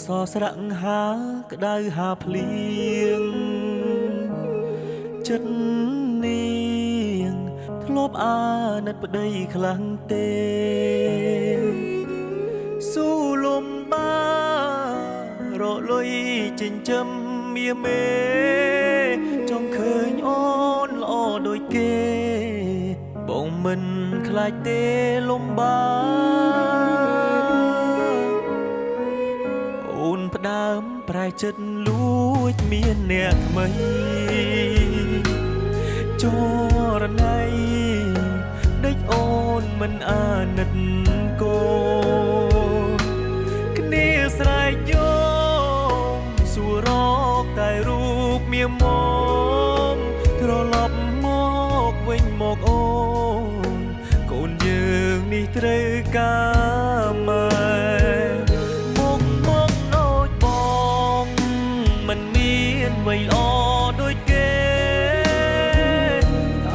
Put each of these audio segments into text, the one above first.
សស្រៈហាក្តៅហាភ្លៀងចិត្តនាងធ្លាប់អាណិតប្តីខ្លាំងទេស៊ូលំបារលុយចិញ្ចឹមមាមេចង់ឃើញអូនល្អដូចគេបងមិនខ្លាចទេលំបាអូនផ្ដើមប្រែចិត្តលួចមានអ្នកថ្មីចរណៃដេកអូនមិនអាណិតកូនគ្នាស្រែកយោមសួររកតែរូបមាមកត្រឡប់មកវិញមកអូនកូនយើងនេះត្រូវការម៉ែអ្វីល្អដូចគេ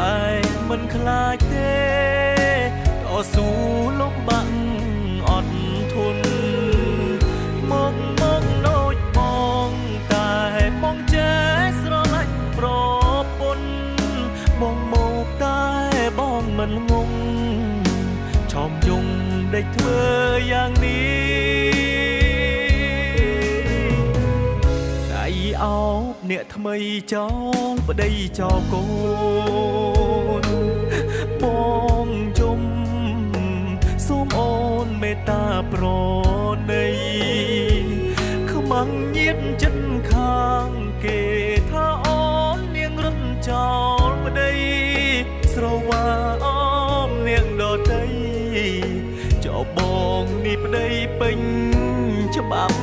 តែមិនខ្លាចទេតស៊ូលំបាក់អត់ធន់មកដូចបងតែបងចេះស្រឡាញ់ប្រពន្ធបងមកតែបងមិនងងឆោមយងដេកធ្វើយ៉ាងនេះអោបអ្នកថ្មីចោលប្តីចោលកូនបងជុំសូមអូនមេត្តាប្រណីខ្មាំងញៀតចិត្តខាងគេថាអូននាងរត់ចោលប្តីស្រវាអមនាងដតីចោលបងនេះប្តីពេញច្បាប់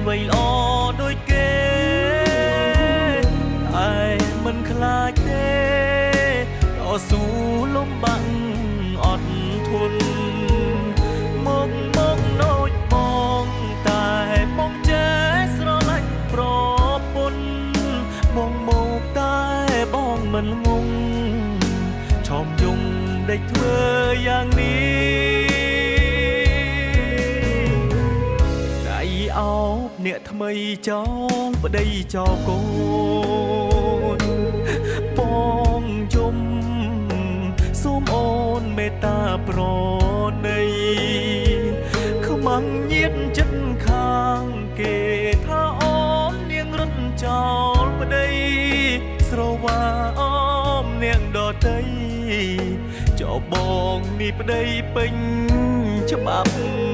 អ្វីល្អដូចគេតែមិនខ្លាចទេតស៊ូលំបាក់អត់ធន់មកដូចបងតែបងចេះស្រឡាញ់ប្រពន្ធបងមកតែបងមិនងងឆោមយងដេកធ្វើយ៉ាងនេះអោបអ្នកថ្មីចោលប្តីចោលកូនបងជុំសូមអូនមេត្តាប្រណីខ្មាំងញៀតចិត្តខាងគេថាអូននាងរត់ចោលប្តីស្រវាអមនាងដតីចោលបងនេះប្តីពេញច្បាប់